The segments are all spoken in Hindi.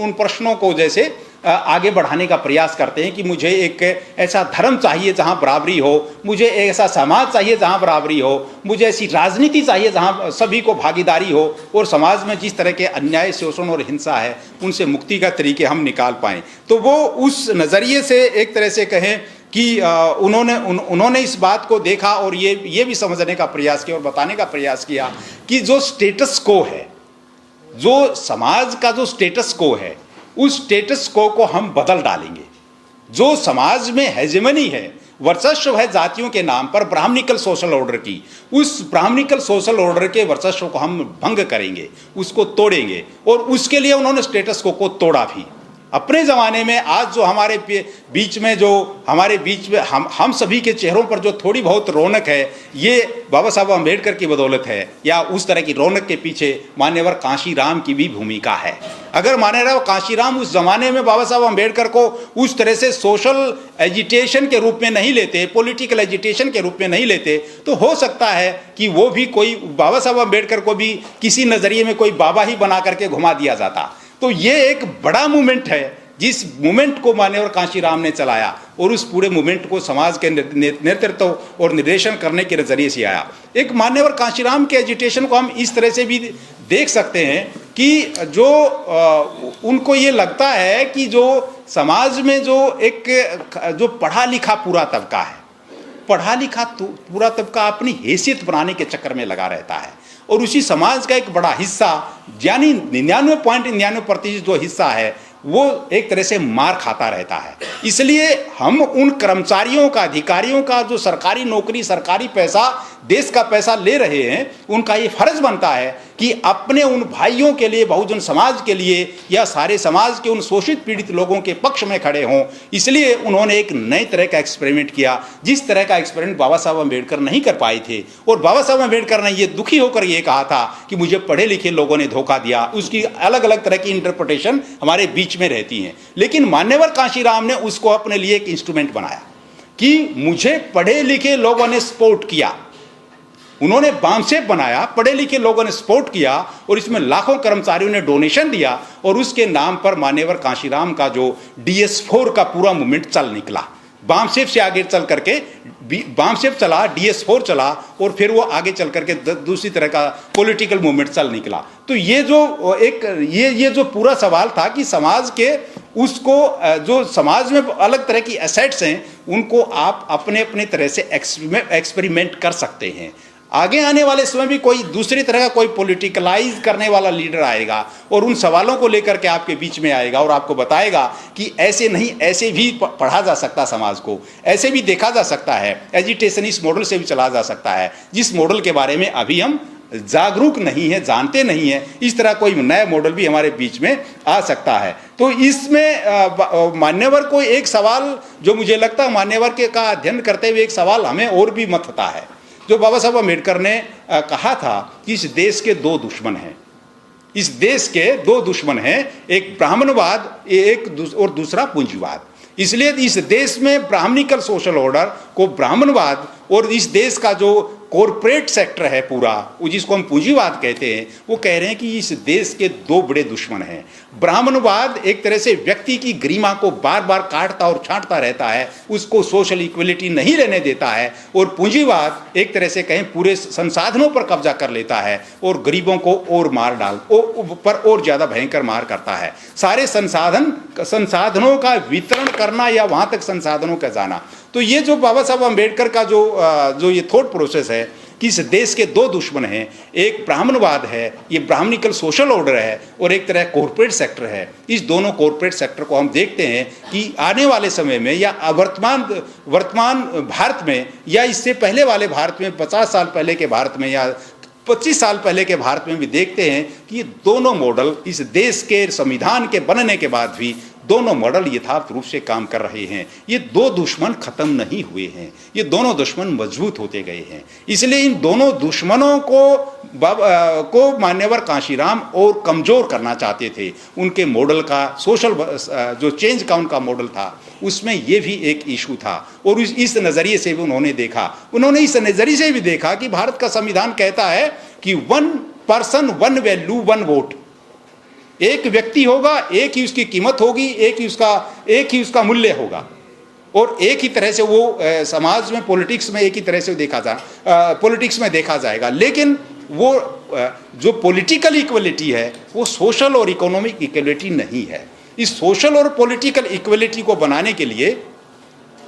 उन प्रश्नों को जैसे आगे बढ़ाने का प्रयास करते हैं कि मुझे एक ऐसा धर्म चाहिए जहां बराबरी हो, मुझे ऐसा समाज चाहिए जहां बराबरी हो, मुझे ऐसी राजनीति चाहिए जहां सभी को भागीदारी हो और समाज में जिस तरह के अन्याय, शोषण और हिंसा है उनसे मुक्ति का तरीके हम निकाल पाएँ। तो वो उस नज़रिए से एक तरह से कहें कि उन्होंने इस बात को देखा और ये भी समझने का प्रयास किया और बताने का प्रयास किया कि जो स्टेटस को है, जो समाज का जो स्टेटस को है, उस स्टेटस को हम बदल डालेंगे। जो समाज में हेजेमनी है, वर्चस्व है जातियों के नाम पर ब्राह्मणिकल सोशल ऑर्डर की, उस ब्राह्मणिकल सोशल ऑर्डर के वर्चस्व को हम भंग करेंगे, उसको तोड़ेंगे। और उसके लिए उन्होंने स्टेटस को तोड़ा भी। अपने ज़माने में आज जो हमारे बीच में हम सभी के चेहरों पर जो थोड़ी बहुत रौनक है, ये बाबा साहब अम्बेडकर की बदौलत है, या उस तरह की रौनक के पीछे मान्यवर कांशीराम की भी भूमिका है। अगर मान्यवर कांशीराम उस ज़माने में बाबा साहब अम्बेडकर को उस तरह से सोशल एजिटेशन के रूप में नहीं लेते, पॉलिटिकल एजिटेशन के रूप में नहीं लेते, तो हो सकता है कि वो भी कोई बाबा साहब अम्बेडकर को भी किसी नज़रिए में कोई बाबा ही बना करके घुमा दिया जाता। तो ये एक बड़ा मूवमेंट है जिस मूवमेंट को मान्यवर कांशीराम ने चलाया और उस पूरे मूवमेंट को समाज के नेतृत्व और निर्देशन करने के नजरिए से आया। एक मान्यवर कांशीराम के एजिटेशन को हम इस तरह से भी देख सकते हैं कि जो उनको ये लगता है कि जो समाज में जो पढ़ा लिखा पूरा तबका है, पढ़ा लिखा पूरा तबका अपनी हैसियत बनाने के चक्कर में लगा रहता है और उसी समाज का एक बड़ा हिस्सा, यानी 99.99% जो हिस्सा है, वो एक तरह से मार खाता रहता है। इसलिए हम उन कर्मचारियों का, अधिकारियों का जो सरकारी नौकरी, सरकारी पैसा, देश का पैसा ले रहे हैं, उनका ये फर्ज बनता है कि अपने उन भाइयों के लिए, बहुजन समाज के लिए या सारे समाज के उन शोषित पीड़ित लोगों के पक्ष में खड़े हों। इसलिए उन्होंने एक नए तरह का एक्सपेरिमेंट किया, जिस तरह का एक्सपेरिमेंट बाबा साहब अम्बेडकर नहीं कर पाए थे। और बाबा साहब अम्बेडकर ने ये दुखी होकर ये कहा था कि मुझे पढ़े लिखे लोगों ने धोखा दिया। उसकी अलग अलग तरह की इंटरप्रिटेशन हमारे बीच में रहती हैं, लेकिन मान्यवर कांशीराम ने उसको अपने लिए एक इंस्ट्रूमेंट बनाया कि मुझे पढ़े लिखे लोगों ने सपोर्ट किया। उन्होंने बामसेप बनाया, पढ़े लिखे लोगों ने सपोर्ट किया और इसमें लाखों कर्मचारियों ने डोनेशन दिया और उसके नाम पर मान्यवर कांशीराम का जो DS4 का पूरा मूवमेंट चल निकला। बामसेप से आगे चल करके बामसेप चला, DS4 चला और फिर वो आगे चल करके दूसरी तरह का पॉलिटिकल मूवमेंट चल निकला। तो ये जो ये जो पूरा सवाल था कि समाज के उसको, जो समाज में अलग तरह की एसेट्स हैं, उनको आप अपने अपने तरह से एक्सपेरिमेंट कर सकते हैं। आगे आने वाले समय भी कोई दूसरी तरह का कोई पॉलिटिकलाइज करने वाला लीडर आएगा और उन सवालों को लेकर के आपके बीच में आएगा और आपको बताएगा कि ऐसे नहीं, ऐसे भी पढ़ा जा सकता, समाज को ऐसे भी देखा जा सकता है, एजिटेशन इस मॉडल से भी चला जा सकता है, जिस मॉडल के बारे में अभी हम जागरूक नहीं है, जानते नहीं है। इस तरह कोई नया मॉडल भी हमारे बीच में आ सकता है। तो इसमें मान्यवर को एक सवाल जो मुझे लगता है मान्यवर के का अध्ययन करते हुए एक सवाल हमें और भी मथता है, जो बाबा साहब अम्बेडकर ने कहा था कि इस देश के दो दुश्मन हैं, इस देश के दो दुश्मन हैं, एक ब्राह्मणवाद और दूसरा पूंजीवाद। इसलिए इस देश में ब्राह्मणिकल सोशल ऑर्डर को ब्राह्मणवाद और इस देश का जो कॉरपोरेट सेक्टर है पूरा, जिसको हम पूंजीवाद कहते हैं, वो कह रहे हैं कि इस देश के दो बड़े दुश्मन हैं। ब्राह्मणवाद एक तरह से व्यक्ति की गरिमा को बार बार काटता और छांटता रहता है, उसको सोशल इक्वलिटी नहीं रहने देता है, और पूंजीवाद एक तरह से कहें पूरे संसाधनों पर कब्जा कर लेता है और गरीबों को और मार पर और ज़्यादा भयंकर मार करता है। सारे संसाधनों का वितरण करना या वहाँ तक संसाधनों का जाना। तो ये जो बाबा साहब अम्बेडकर का जो ये थॉट प्रोसेस है कि इस देश के दो दुश्मन हैं, एक ब्राह्मणवाद है, ये ब्राह्मणिकल सोशल ऑर्डर है, और एक तरह कॉरपोरेट सेक्टर है। इस दोनों कॉरपोरेट सेक्टर को हम देखते हैं कि आने वाले समय में या वर्तमान भारत में या इससे पहले वाले भारत में, 50 साल पहले के भारत में या 25 साल पहले के भारत में भी देखते हैं कि ये दोनों मॉडल इस देश के संविधान के बनने के बाद भी दोनों मॉडल यथार्थ रूप से काम कर रहे हैं। ये दो दुश्मन खत्म नहीं हुए हैं, ये दोनों दुश्मन मजबूत होते गए हैं। इसलिए इन दोनों दुश्मनों को मान्यवर कांशीराम और कमजोर करना चाहते थे। उनके मॉडल का सोशल जो चेंज का उनका मॉडल था, उसमें ये भी एक इशू था और इस नज़रिए से भी उन्होंने इस नज़रिए से भी देखा कि भारत का संविधान कहता है कि 1 पर्सन 1 वैल्यू 1 वोट। एक व्यक्ति होगा, एक ही उसकी कीमत होगी, एक ही उसका मूल्य होगा, और एक ही तरह से वो समाज में, पॉलिटिक्स में एक ही तरह से पॉलिटिक्स में देखा जाएगा। लेकिन वो जो पॉलिटिकल इक्वलिटी है वो सोशल और इकोनॉमिक इक्वलिटी नहीं है। इस सोशल और पॉलिटिकल इक्वलिटी को बनाने के लिए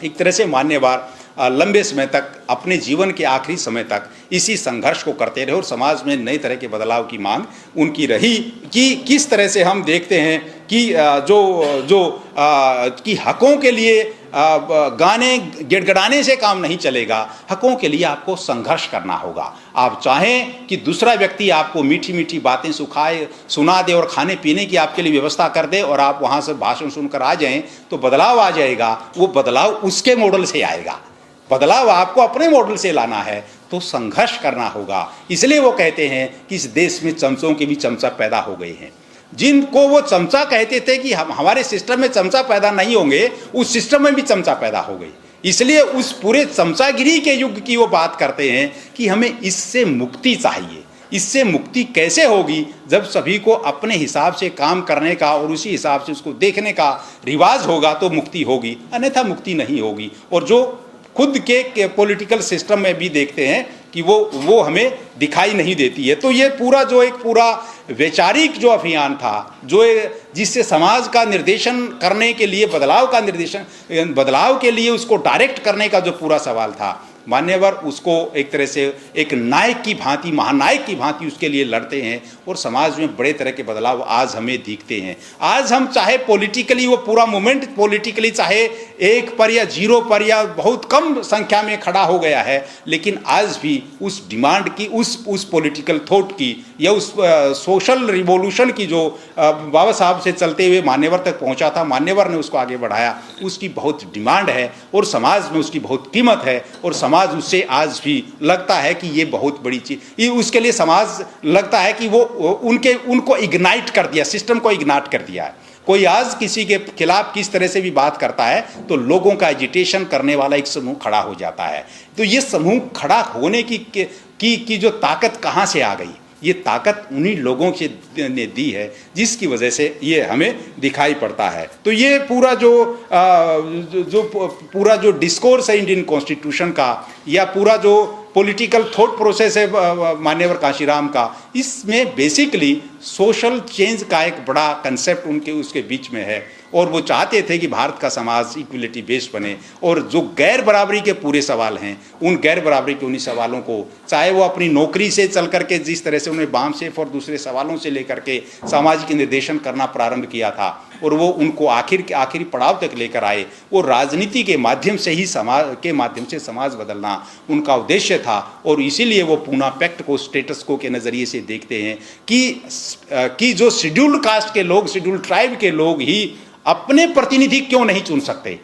एक तरह से मान्यवर लंबे समय तक, अपने जीवन के आखिरी समय तक इसी संघर्ष को करते रहे और समाज में नए तरह के बदलाव की मांग उनकी रही कि किस तरह से हम देखते हैं कि कि हकों के लिए गाने गिड़गिड़ाने से काम नहीं चलेगा, हकों के लिए आपको संघर्ष करना होगा। आप चाहें कि दूसरा व्यक्ति आपको मीठी मीठी बातें सुना दे और खाने पीने की आपके लिए व्यवस्था कर दे और आप वहाँ से भाषण सुनकर आ जाएं तो बदलाव आ जाएगा। वो बदलाव उसके मॉडल से आएगा, बदलाव आपको अपने मॉडल से लाना है तो संघर्ष करना होगा। इसलिए वो कहते हैं कि इस देश में चमचों के भी चमचा पैदा हो गए हैं। जिनको वो चमचा कहते थे कि हमारे सिस्टम में चमचा पैदा नहीं होंगे, उस सिस्टम में भी चमचा पैदा हो गई। इसलिए उस पूरे चमचागिरी के युग की वो बात करते हैं कि हमें इससे मुक्ति चाहिए। इससे मुक्ति कैसे होगी? जब सभी को अपने हिसाब से काम करने का और उसी हिसाब से उसको देखने का रिवाज होगा तो मुक्ति होगी, अन्यथा मुक्ति नहीं होगी। और जो खुद के पॉलिटिकल सिस्टम में भी देखते हैं कि वो हमें दिखाई नहीं देती है। तो ये पूरा वैचारिक जो अभियान था, जिससे समाज का निर्देशन करने के लिए, बदलाव के लिए उसको डायरेक्ट करने का जो पूरा सवाल था, मान्यवर उसको एक तरह से एक नायक की भांति, महानायक की भांति उसके लिए लड़ते हैं और समाज में बड़े तरह के बदलाव आज हमें दिखते हैं। आज हम चाहे पॉलिटिकली, वो पूरा मूवमेंट पॉलिटिकली चाहे 1 पर या 0 पर या बहुत कम संख्या में खड़ा हो गया है, लेकिन आज भी उस डिमांड की, उस पॉलिटिकल थॉट की या उस सोशल रिवॉल्यूशन की जो बाबा साहब से चलते हुए मान्यवर तक पहुंचा था, मान्यवर ने उसको आगे बढ़ाया, उसकी बहुत डिमांड है और समाज में उसकी बहुत कीमत है। और समाज उससे आज भी लगता है कि ये बहुत बड़ी चीज, उसके लिए समाज लगता है कि वो उनको इग्नाइट कर दिया, सिस्टम को इग्नाइट कर दिया है। कोई आज किसी के खिलाफ किस तरह से भी बात करता है तो लोगों का एजिटेशन करने वाला एक समूह खड़ा हो जाता है। तो ये समूह खड़ा होने की जो ताकत कहाँ से आ गई? ये ताकत उन्हीं लोगों से ने दी है जिसकी वजह से ये हमें दिखाई पड़ता है। तो ये पूरा जो डिस्कोर्स है इंडियन कॉन्स्टिट्यूशन का, या पूरा जो पॉलिटिकल थॉट प्रोसेस है मान्यवर कांशीराम का, इसमें बेसिकली सोशल चेंज का एक बड़ा कंसेप्ट उसके बीच में है। और वो चाहते थे कि भारत का समाज इक्वलिटी बेस्ड बने और जो गैर बराबरी के पूरे सवाल हैं, उन गैर बराबरी के उन्हीं सवालों को, चाहे वो अपनी नौकरी से चल करके जिस तरह से उन्हें बामसेफ और दूसरे सवालों से लेकर के सामाजिक निर्देशन करना प्रारंभ किया था और वो उनको आखिरी पड़ाव तक लेकर आए, वो राजनीति के माध्यम से ही समाज बदलना उनका उद्देश्य था। और इसीलिए वो पूना पैक्ट को स्टेटस को के नज़रिए से देखते हैं कि जो शेड्यूल्ड कास्ट के लोग, शेड्यूल्ड ट्राइब के लोग ही अपने प्रतिनिधि क्यों नहीं चुन सकते?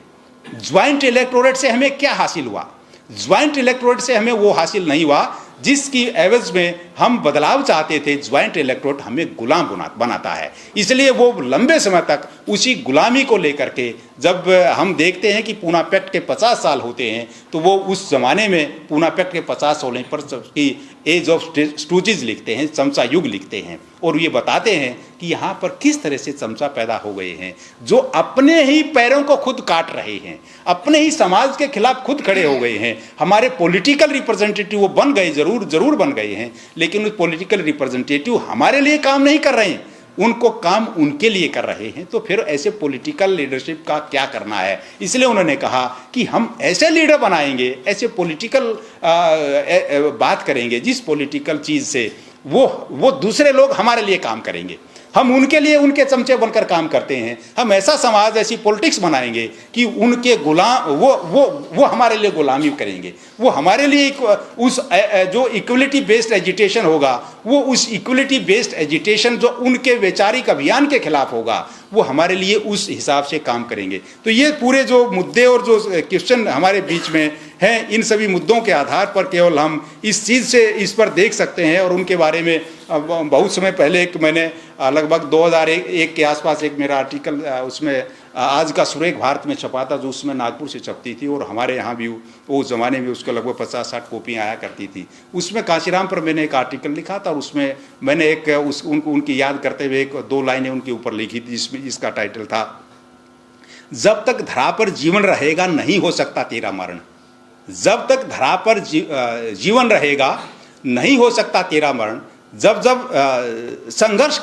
ज्वाइंट इलेक्टोरेट से हमें क्या हासिल हुआ? ज्वाइंट इलेक्टोरेट से हमें वो हासिल नहीं हुआ जिसकी एवज में हम बदलाव चाहते थे। ज्वाइंट इलेक्टोरेट हमें गुलाम बनाता है। इसलिए वो लंबे समय तक उसी गुलामी को लेकर के, जब हम देखते हैं कि पूना पैक्ट के 50 साल होते हैं, तो वो उस जमाने में पूना पैक्ट के 50 होने पर की एज ऑफ स्टूजेज लिखते हैं, चमचा युग लिखते हैं और ये बताते हैं कि यहाँ पर किस तरह से चमचा पैदा हो गए हैं जो अपने ही पैरों को खुद काट रहे हैं, अपने ही समाज के खिलाफ खुद खड़े हो गए हैं। हमारे पॉलिटिकल रिप्रेजेंटेटिव वो बन गए, जरूर बन गए हैं, लेकिन उस पॉलिटिकल रिप्रेजेंटेटिव हमारे लिए काम नहीं कर रहे हैं, उनको काम उनके लिए कर रहे हैं। तो फिर ऐसे पॉलिटिकल लीडरशिप का क्या करना है? इसलिए उन्होंने कहा कि हम ऐसे लीडर बनाएंगे, ऐसे पॉलिटिकल बात करेंगे जिस पॉलिटिकल चीज़ से वो दूसरे लोग हमारे लिए काम करेंगे, हम उनके लिए उनके चमचे बनकर काम करते हैं। हम ऐसा समाज, ऐसी पॉलिटिक्स बनाएंगे कि उनके गुलाम वो हमारे लिए गुलामी करेंगे, वो हमारे लिए उस जो इक्वलिटी बेस्ड एजिटेशन होगा, वो उस इक्वलिटी बेस्ड एजिटेशन जो उनके वैचारिक अभियान के खिलाफ होगा, वो हमारे लिए उस हिसाब से काम करेंगे। तो ये पूरे जो मुद्दे और जो क्वेश्चन हमारे बीच में हैं। इन सभी मुद्दों के आधार पर केवल हम इस चीज़ से इस पर देख सकते हैं। और उनके बारे में बहुत समय पहले एक मैंने लगभग 2001 के आसपास एक मेरा आर्टिकल उसमें आज का सुरेख भारत में छपा था, जो उसमें नागपुर से छपती थी और हमारे यहाँ भी उस ज़माने में उसको लगभग 50-60 कॉपियाँ आया करती थी। उसमें कांशीराम पर मैंने एक आर्टिकल लिखा था और उसमें मैंने एक उनकी याद करते हुए एक 2 लाइनें उनके ऊपर लिखी थी, जिसमें इसका टाइटल था, जब तक धरा पर जीवन रहेगा नहीं हो सकता तेरा मरण। जब तक धरा पर जीवन रहेगा नहीं हो सकता तेरा मरण। जब जब संघर्ष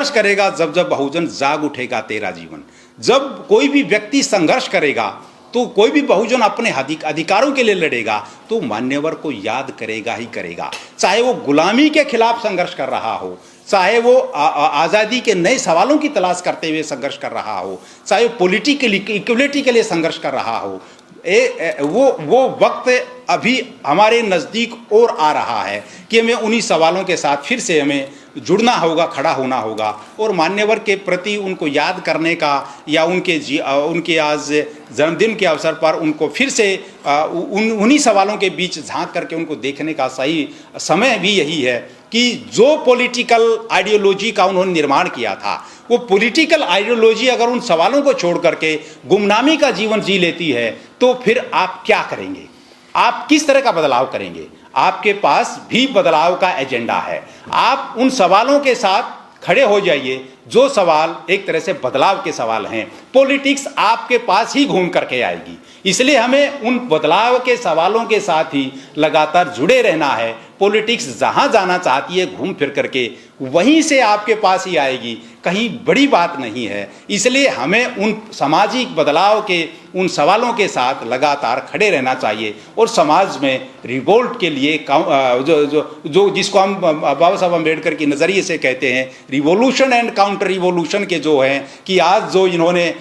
करेगा जब जब बहुजन जाग उठेगा तेरा जीवन। जब कोई भी व्यक्ति संघर्ष करेगा तो कोई भी बहुजन अपने अधिकारों के लिए लड़ेगा तो मान्यवर को याद करेगा ही करेगा। चाहे वो गुलामी के खिलाफ संघर्ष कर रहा हो, चाहे वो आज़ादी के नए सवालों की तलाश करते हुए संघर्ष कर रहा हो, चाहे वो पॉलिटिकल इक्वलिटी के लिए संघर्ष कर रहा हो, वो वक्त अभी हमारे नज़दीक और आ रहा है कि हमें उन्हीं सवालों के साथ फिर से हमें जुड़ना होगा, खड़ा होना होगा और मान्यवर के प्रति उनको याद करने का या उनके आज जन्मदिन के अवसर पर उनको फिर से उन्हीं सवालों के बीच झांक करके उनको देखने का सही समय भी यही है कि जो पॉलिटिकल आइडियोलॉजी का उन्होंने निर्माण किया था, वो पॉलिटिकल आइडियोलॉजी अगर उन सवालों को छोड़ करके गुमनामी का जीवन जी लेती है तो फिर आप क्या करेंगे? आप किस तरह का बदलाव करेंगे? आपके पास भी बदलाव का एजेंडा है। आप उन सवालों के साथ खड़े हो जाइए जो सवाल एक तरह से बदलाव के सवाल हैं। पॉलिटिक्स आपके पास ही घूम करके आएगी, इसलिए हमें उन बदलाव के सवालों के साथ ही लगातार जुड़े रहना है। पॉलिटिक्स जहां जाना चाहती है घूम फिर करके वहीं से आपके पास ही आएगी, कहीं बड़ी बात नहीं है। इसलिए हमें उन सामाजिक बदलाव के उन सवालों के साथ लगातार खड़े रहना चाहिए और समाज में रिवोल्ट के लिए जो जिसको हम बाबा साहब अम्बेडकर के नज़रिए से कहते हैं रिवोल्यूशन एंड काउंटर रिवोल्यूशन के जो हैं कि आज जो इन्होंने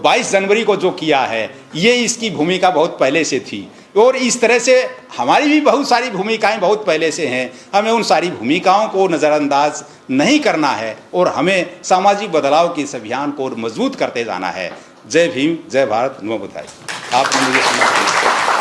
22 जनवरी को जो किया है, ये इसकी भूमिका बहुत पहले से थी और इस तरह से हमारी भी बहुत सारी भूमिकाएं बहुत पहले से हैं। हमें उन सारी भूमिकाओं को नज़रअंदाज नहीं करना है और हमें सामाजिक बदलाव के इस अभियान को मजबूत करते जाना है। जय भीम, जय भारत, नमो बुद्धाय। आपने मुझे सुना।